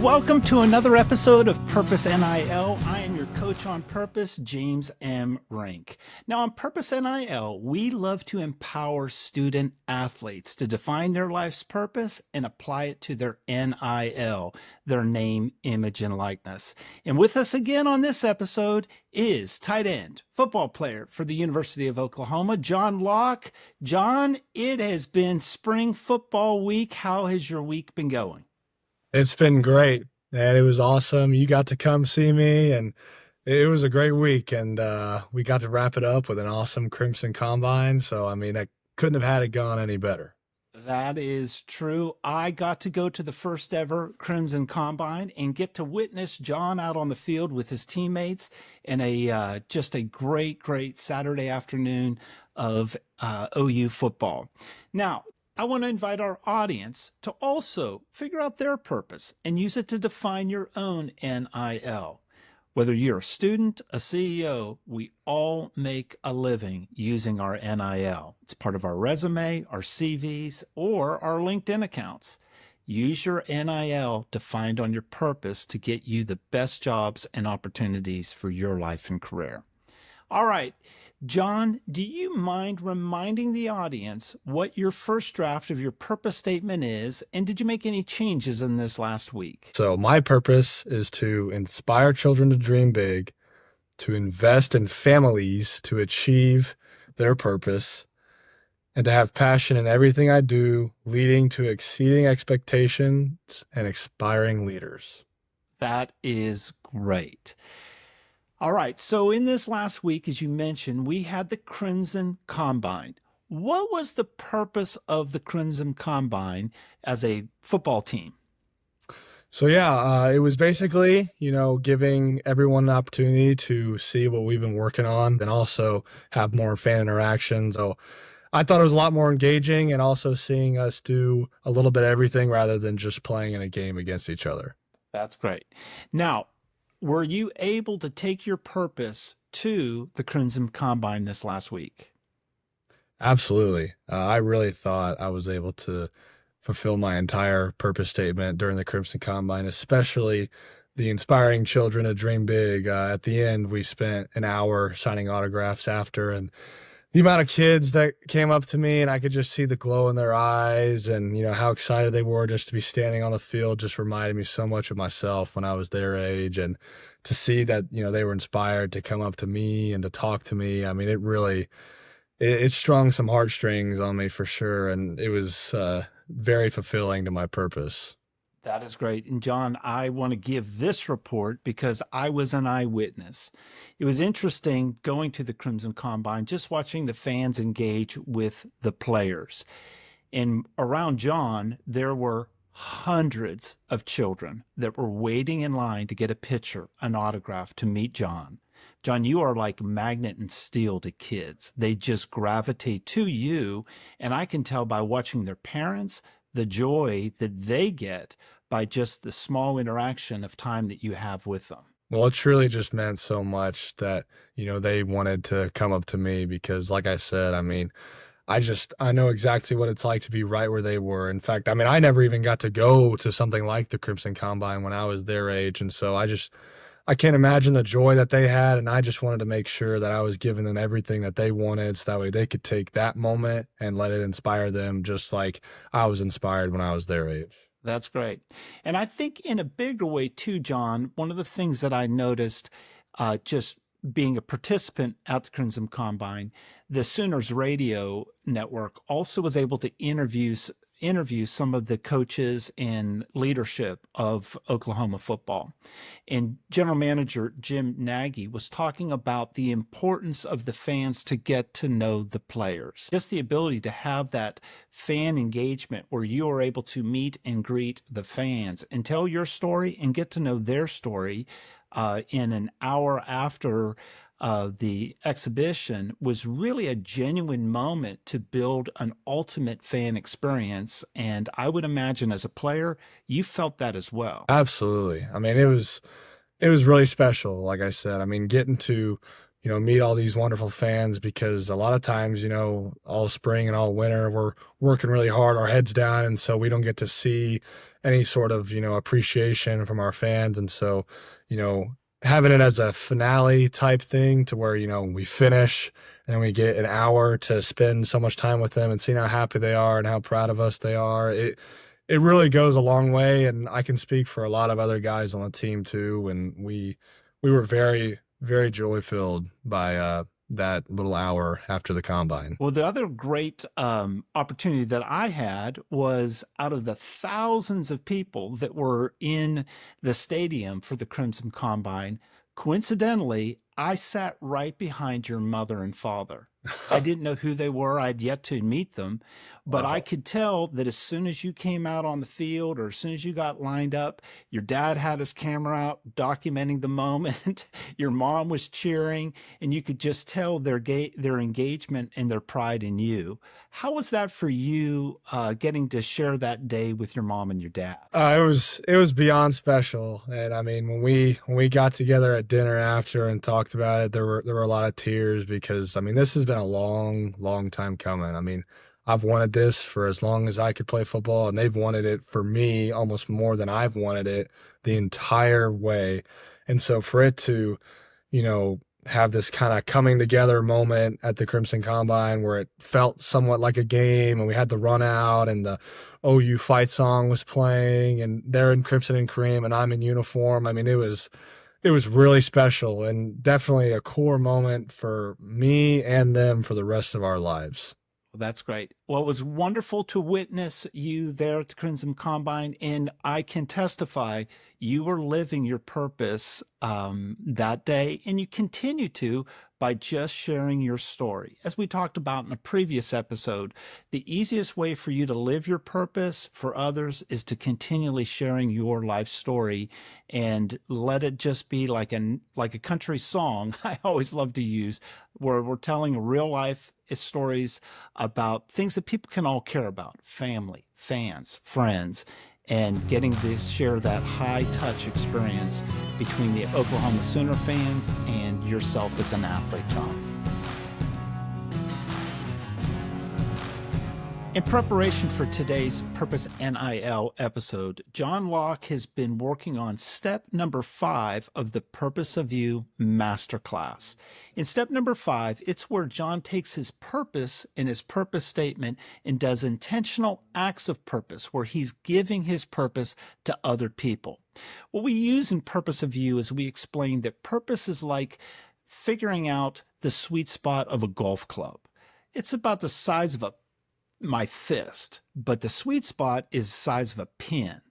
Welcome to another episode of Purpose NIL. I am your coach on Purpose, James M. Rink. Now on Purpose NIL, we love to empower student athletes to define their life's purpose and apply it to their NIL, their name, image, and likeness. And with us again on this episode is tight end, football player for the University of Oklahoma, John Locke. John, it has been spring football week. How has your week been going? It's been great, and it was awesome. You got to come see me, and it was a great week, and we got to wrap it up with an awesome Crimson Combine. So, I mean, I couldn't have had it gone any better. That is true. I got to go to the first ever Crimson Combine and get to witness John out on the field with his teammates in just a great Saturday afternoon of OU football. Now, I want to invite our audience to also figure out their purpose and use it to define your own NIL. Whether you're a student, a CEO, we all make a living using our NIL. It's part of our resume, our CVs, or our LinkedIn accounts. Use your NIL defined on your purpose to get you the best jobs and opportunities for your life and career. All right, John, do you mind reminding the audience what your first draft of your purpose statement is, and did you make any changes in this last week? So my purpose is to inspire children to dream big, to invest in families to achieve their purpose, and to have passion in everything I do, leading to exceeding expectations and inspiring leaders. That is great. All right, so in this last week, as you mentioned, we had the Crimson Combine. What was the purpose of the Crimson Combine as a football team? So it was basically, giving everyone an opportunity to see what we've been working on and also have more fan interaction. So I thought it was a lot more engaging and also seeing us do a little bit of everything rather than just playing in a game against each other. That's great. Now, were you able to take your purpose to the Crimson Combine this last week? Absolutely. I really thought I was able to fulfill my entire purpose statement during the Crimson Combine, especially the inspiring children to dream big. At the end, we spent an hour signing autographs after, and the amount of kids that came up to me and I could just see the glow in their eyes and, how excited they were just to be standing on the field just reminded me so much of myself when I was their age. And to see that, they were inspired to come up to me and to talk to me. I mean, it really, it strung some heartstrings on me for sure. And it was very fulfilling to my purpose. That is great. And John, I want to give this report because I was an eyewitness. It was interesting going to the Crimson Combine, just watching the fans engage with the players. And around John, there were hundreds of children that were waiting in line to get a picture, an autograph, to meet John. John, you are like magnet and steel to kids. They just gravitate to you. And I can tell by watching their parents, the joy that they get by just the small interaction of time that you have with them. Well, it truly just meant so much that, they wanted to come up to me because, like I said, I mean, I know exactly what it's like to be right where they were. In fact, I mean, I never even got to go to something like the Crimson Combine when I was their age. And so I can't imagine the joy that they had. And I just wanted to make sure that I was giving them everything that they wanted so that way they could take that moment and let it inspire them just like I was inspired when I was their age. That's great. And I think in a bigger way too, John, one of the things that I noticed just being a participant at the Crimson Combine, the Sooners radio network also was able to interview some of the coaches and leadership of Oklahoma football. And General Manager Jim Nagy was talking about the importance of the fans to get to know the players. Just the ability to have that fan engagement where you are able to meet and greet the fans and tell your story and get to know their story in an hour after the exhibition was really a genuine moment to build an ultimate fan experience. And I would imagine as a player, you felt that as well. Absolutely. I mean, it was really special. Like I said, I mean, getting to meet all these wonderful fans, because a lot of times, all spring and all winter, we're working really hard, our heads down. And so we don't get to see any sort of, appreciation from our fans. And so, you know, having it as a finale type thing to where, we finish and we get an hour to spend so much time with them and seeing how happy they are and how proud of us they are. It really goes a long way. And I can speak for a lot of other guys on the team too. And we were very, very joy filled by that little hour after the combine. Well, the other great opportunity that I had was out of the thousands of people that were in the stadium for the Crimson Combine, coincidentally, I sat right behind your mother and father. I didn't know who they were. I'd yet to meet them, but I Wow. could tell that as soon as you came out on the field or as soon as you got lined up, your dad had his camera out documenting the moment. Your mom was cheering, and you could just tell their engagement and their pride in you. How was that for you, getting to share that day with your mom and your dad? It was beyond special. And I mean, when we got together at dinner after and talked about it, there were a lot of tears, because I mean, this has been a long, long time coming. I mean, I've wanted this for as long as I could play football, and they've wanted it for me almost more than I've wanted it the entire way. And so for it to, have this kind of coming together moment at the Crimson Combine where it felt somewhat like a game, and we had the run out and the OU fight song was playing, and they're in crimson and cream and I'm in uniform. I mean, it was really special and definitely a core moment for me and them for the rest of our lives. Well, that's great. Well, it was wonderful to witness you there at the Crimson Combine, and I can testify you were living your purpose that day, and you continue to by just sharing your story. As we talked about in a previous episode, the easiest way for you to live your purpose for others is to continually sharing your life story and let it just be like a country song I always love to use, where we're telling real life stories about things that people can all care about: family, fans, friends, and getting to share that high touch experience between the Oklahoma Sooner fans and yourself as an athlete, John. In preparation for today's Purpose NIL episode, John Locke has been working on step number 5 of the Purpose of You Masterclass. In step number 5, it's where John takes his purpose in his purpose statement and does intentional acts of purpose, where he's giving his purpose to other people. What we use in Purpose of You is we explain that purpose is like figuring out the sweet spot of a golf club. It's about the size of my fist, but the sweet spot is the size of a pin.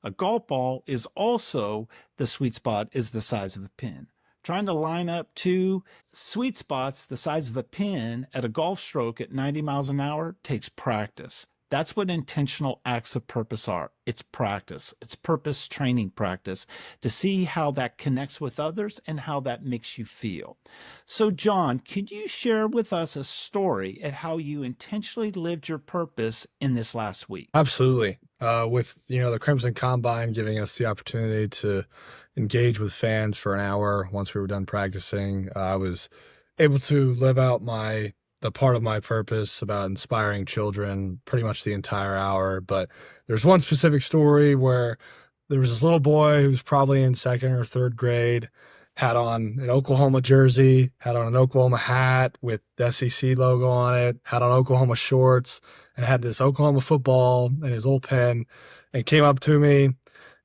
A golf ball is also the sweet spot is the size of a pin. Trying to line up two sweet spots the size of a pin at a golf stroke at 90 miles an hour takes practice. That's what intentional acts of purpose are. It's practice. It's purpose training practice to see how that connects with others and how that makes you feel. So, John, could you share with us a story at how you intentionally lived your purpose in this last week? Absolutely. With the Crimson Combine giving us the opportunity to engage with fans for an hour once we were done practicing, I was able to live out the part of my purpose about inspiring children pretty much the entire hour. But there's one specific story where there was this little boy who was probably in second or third grade, had on an Oklahoma jersey, had on an Oklahoma hat with the SEC logo on it, had on Oklahoma shorts, and had this Oklahoma football in his old pen, and came up to me,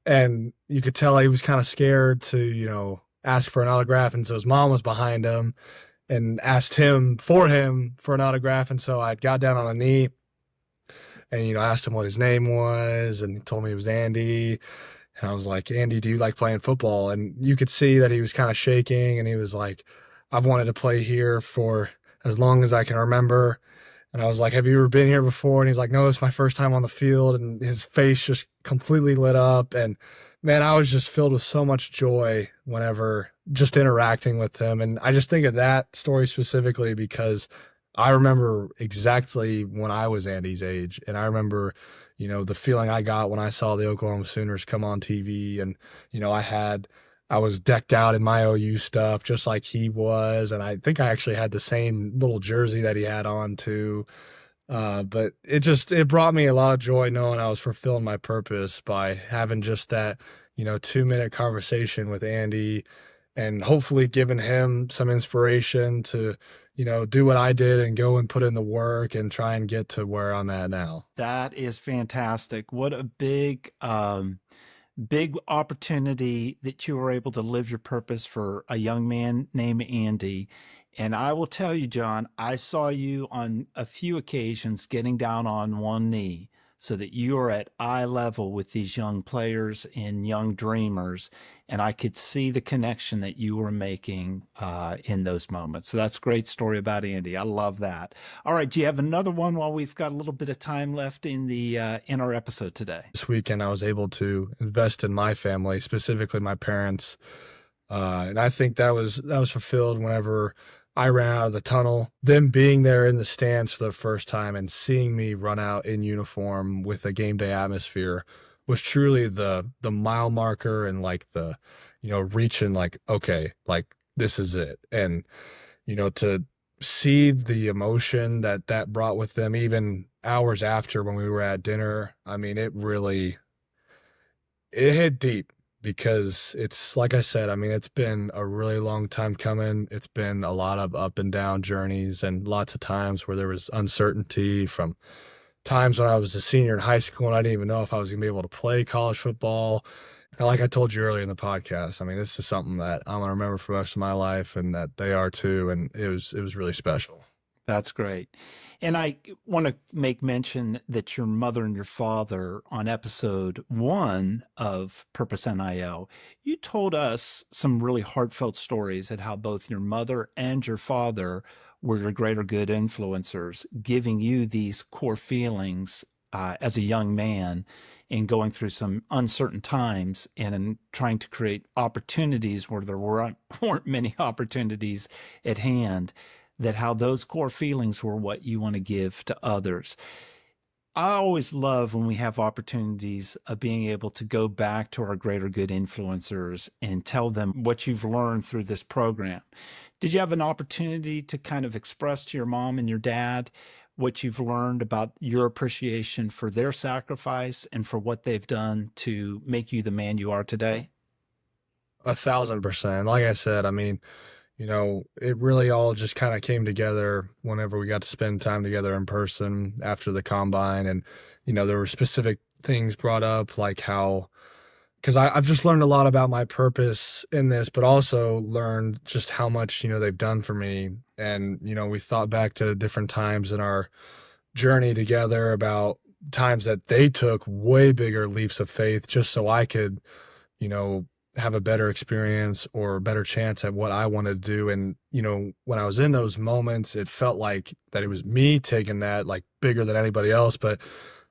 and you could tell he was kind of scared to, ask for an autograph. And so his mom was behind him and asked him for an autograph. And so I got down on a knee and, asked him what his name was, and he told me it was Andy. And I was like, Andy, do you like playing football? And you could see that he was kind of shaking, and he was like, I've wanted to play here for as long as I can remember. And I was like, have you ever been here before? And he's like, no, it's my first time on the field. And his face just completely lit up. And man, I was just filled with so much joy whenever just interacting with him. And I just think of that story specifically because I remember exactly when I was Andy's age. And I remember, the feeling I got when I saw the Oklahoma Sooners come on TV. And, I I was decked out in my OU stuff just like he was, and I think I actually had the same little jersey that he had on too. But it brought me a lot of joy knowing I was fulfilling my purpose by having just that, 2-minute conversation with Andy and hopefully giving him some inspiration to, do what I did and go and put in the work and try and get to where I'm at now. That is fantastic. What a big opportunity that you were able to live your purpose for a young man named Andy. And I will tell you, John, I saw you on a few occasions getting down on one knee so that you are at eye level with these young players and young dreamers. And I could see the connection that you were making in those moments. So that's a great story about Andy. I love that. All right, do you have another one while we've got a little bit of time left in our episode today? This weekend, I was able to invest in my family, specifically my parents, and I think that was fulfilled whenever I ran out of the tunnel. Them being there in the stands for the first time and seeing me run out in uniform with a game day atmosphere was truly the mile marker and like the, reaching like, okay, like this is it. And, to see the emotion that brought with them, even hours after when we were at dinner, I mean, it hit deep because it's like I said, I mean, it's been a really long time coming. It's been a lot of up and down journeys and lots of times where there was uncertainty from times when I was a senior in high school and I didn't even know if I was going to be able to play college football. And like I told you earlier in the podcast, I mean, this is something that I'm going to remember for the rest of my life and that they are too. And it was really special. That's great. And I want to make mention that your mother and your father on episode 1 of Purpose NIL, you told us some really heartfelt stories at how both your mother and your father were your greater good influencers, giving you these core feelings as a young man in going through some uncertain times and in trying to create opportunities where there weren't many opportunities at hand, that how those core feelings were what you want to give to others. I always love when we have opportunities of being able to go back to our greater good influencers and tell them what you've learned through this program. Did you have an opportunity to kind of express to your mom and your dad what you've learned about your appreciation for their sacrifice and for what they've done to make you the man you are today? 1,000%. Like I said, I mean, it really all just kind of came together whenever we got to spend time together in person after the combine. And, there were specific things brought up, like how, because I've just learned a lot about my purpose in this, but also learned just how much, they've done for me. And, we thought back to different times in our journey together about times that they took way bigger leaps of faith just so I could, you know, have a better experience or a better chance at what I wanted to do. And, when I was in those moments, it felt like that it was me taking that like bigger than anybody else. But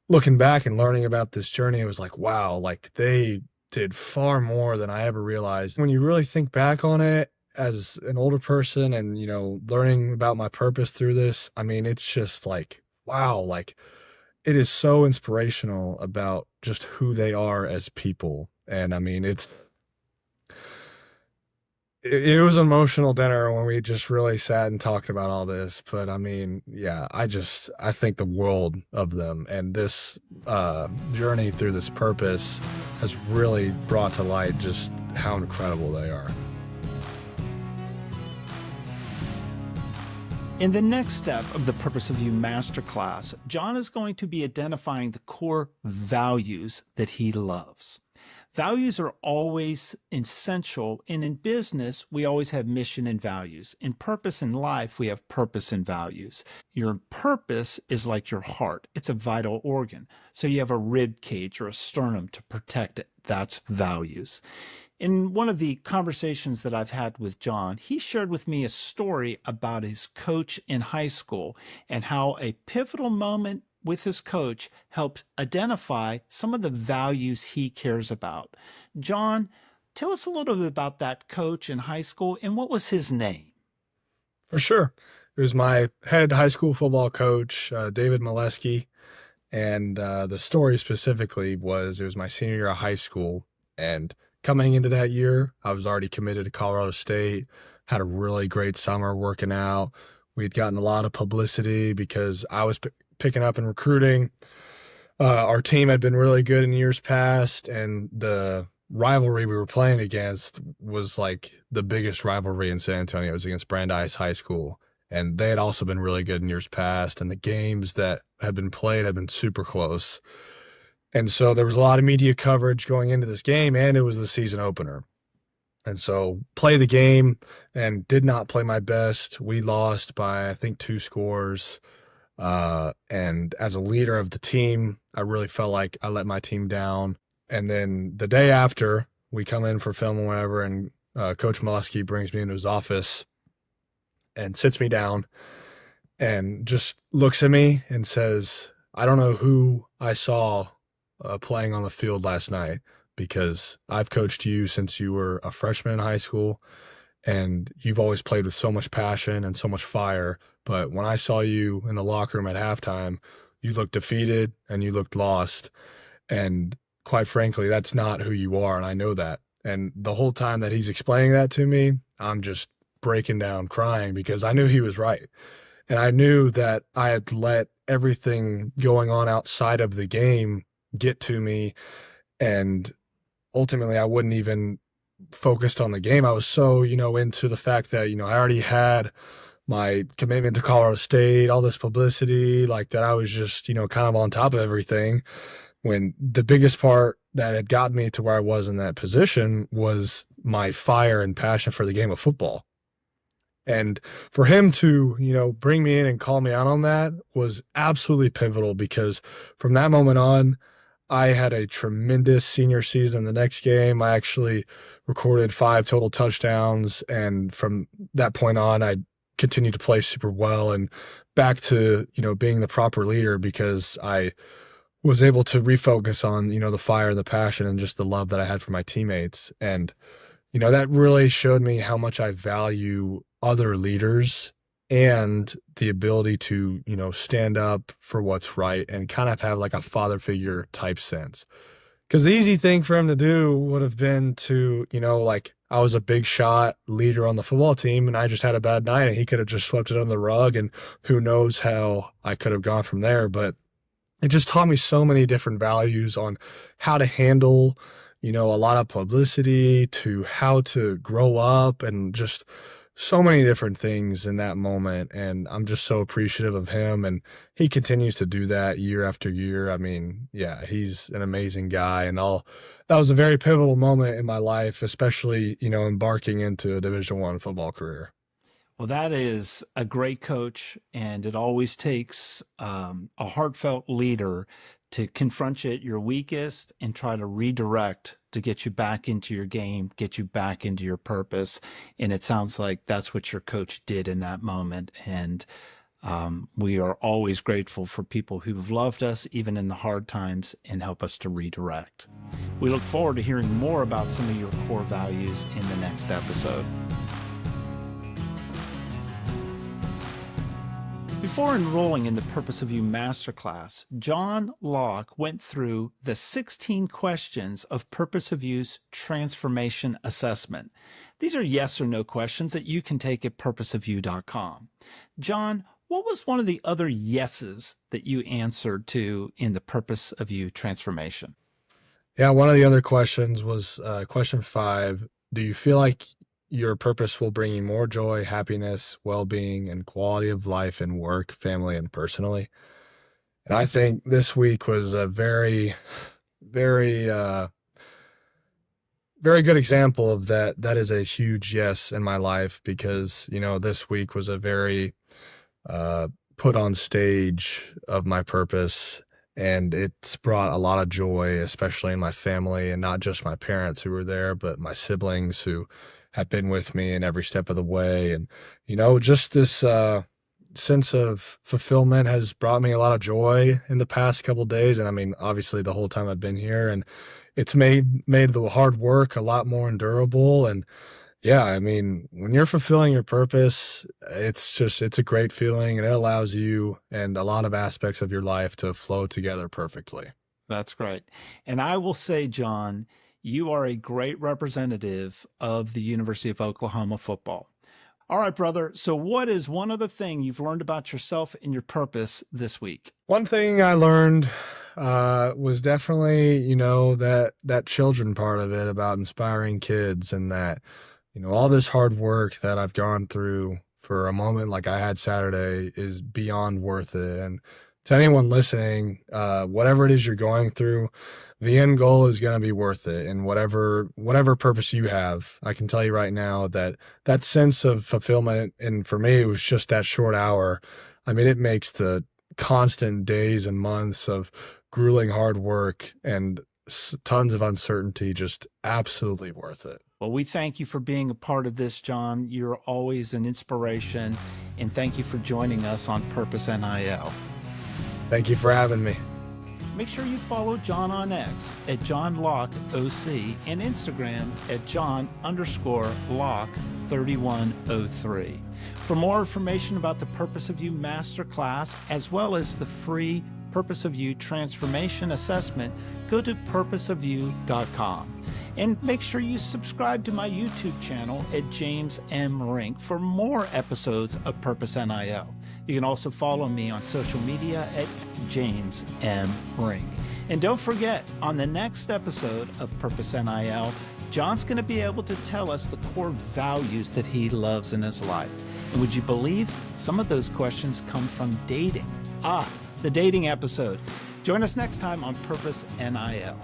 looking back and learning about this journey, it was like, wow, like they did far more than I ever realized. When you really think back on it as an older person and, learning about my purpose through this, I mean, it's just like, wow, like it is so inspirational about just who they are as people. And I mean, it was an emotional dinner when we just really sat and talked about all this. But I mean, yeah, I think the world of them, and this journey through this purpose has really brought to light just how incredible they are. In the next step of the Purpose of You masterclass, John is going to be identifying the core values that he loves. Values are always essential, and in business, we always have mission and values. In purpose in life, we have purpose and values. Your purpose is like your heart. It's a vital organ. So you have a rib cage or a sternum to protect it. That's values. In one of the conversations that I've had with John, he shared with me a story about his coach in high school and how a pivotal moment with his coach helped identify some of the values he cares about. John, tell us a little bit about that coach in high school and what was his name? For sure. It was my head high school football coach, David Molesky. And the story specifically was it was my senior year of high school. And coming into that year, I was already committed to Colorado State, had a really great summer working out. We'd gotten a lot of publicity because I was picking up in recruiting. Our team had been really good in years past, and the rivalry we were playing against was like the biggest rivalry in San Antonio. It was against Brandeis High School, and they had also been really good in years past, and the games that had been played had been super close. And so there was a lot of media coverage going into this game, and it was the season opener. And so play the game and did not play my best. We lost by, I think, 2 scores. And as a leader of the team, I really felt like I let my team down. And then the day after, we come in for film or whatever, and Coach Molesky brings me into his office and sits me down and just looks at me and says, I don't know who I saw playing on the field last night, because I've coached you since you were a freshman in high school, and you've always played with so much passion and so much fire. But when I saw you in the locker room at halftime, you looked defeated and you looked lost. And quite frankly, that's not who you are, and I know that. And the whole time that he's explaining that to me, I'm just breaking down crying, because I knew he was right. And I knew that I had let everything going on outside of the game get to me, and ultimately I wouldn't even focused on the game. I was so, into the fact that, I already had my commitment to Colorado State, all this publicity, like that I was just, kind of on top of everything, when the biggest part that had gotten me to where I was in that position was my fire and passion for the game of football. And for him to, bring me in and call me out on that was absolutely pivotal, because from that moment on, I had a tremendous senior season. The next game, I actually recorded 5 total touchdowns. And from that point on, I continued to play super well, and back to, being the proper leader, because I was able to refocus on, the fire and the passion and just the love that I had for my teammates. And, that really showed me how much I value other leaders and the ability to, stand up for what's right and kind of have like a father figure type sense. Because the easy thing for him to do would have been to, like, I was a big shot leader on the football team and I just had a bad night, and he could have just swept it under the rug, and who knows how I could have gone from there. But it just taught me so many different values on how to handle, a lot of publicity, to how to grow up, and just so many different things in that moment. And I'm just so appreciative of him, and he continues to do that year after year. I mean, yeah, he's an amazing guy, and that was a very pivotal moment in my life, especially, embarking into a Division I football career. Well, that is a great coach, and it always takes a heartfelt leader to confront you at your weakest and try to redirect to get you back into your game, get you back into your purpose. And it sounds like that's what your coach did in that moment. And we are always grateful for people who've loved us, even in the hard times, and help us to redirect. We look forward to hearing more about some of your core values in the next episode. Before enrolling in the Purpose of You Masterclass, John Locke went through the 16 questions of Purpose of You's transformation assessment. These are yes or no questions that you can take at purposeofyou.com. John, what was one of the other yeses that you answered to in the Purpose of You transformation? Yeah, one of the other questions was question 5. Do you feel like your purpose will bring you more joy, happiness, well-being, and quality of life in work, family, and personally? And I think this week was a very, very, very good example of that. That is a huge yes in my life, because, this week was a very put on stage of my purpose, and it's brought a lot of joy, especially in my family, and not just my parents who were there, but my siblings who have been with me in every step of the way. And, just this sense of fulfillment has brought me a lot of joy in the past couple of days. And I mean, obviously the whole time I've been here, and it's made the hard work a lot more endurable. And yeah, I mean, when you're fulfilling your purpose, it's a great feeling, and it allows you and a lot of aspects of your life to flow together perfectly. That's great. And I will say, John, You are a great representative of the University of Oklahoma football. All right, brother. So what is one other thing you've learned about yourself and your purpose this week? One thing I learned was definitely, that children part of it, about inspiring kids, and that, all this hard work that I've gone through for a moment like I had Saturday is beyond worth it. And to anyone listening, whatever it is you're going through, the end goal is going to be worth it. And whatever purpose you have, I can tell you right now that that sense of fulfillment, and for me, it was just that short hour. I mean, it makes the constant days and months of grueling hard work and tons of uncertainty just absolutely worth it. Well, we thank you for being a part of this, John. You're always an inspiration, and thank you for joining us on Purpose NIL. Thank you for having me. Make sure you follow John on X at John Locke OC and Instagram at John_Locke3103. For more information about the Purpose of You Masterclass, as well as the free Purpose of You Transformation Assessment, go to purposeofyou.com. And make sure you subscribe to my YouTube channel at James M. Rink for more episodes of Purpose NIL. You can also follow me on social media at James M. Rink. And don't forget, on the next episode of Purpose NIL, John's going to be able to tell us the core values that he loves in his life. And would you believe some of those questions come from dating? The dating episode. Join us next time on Purpose NIL.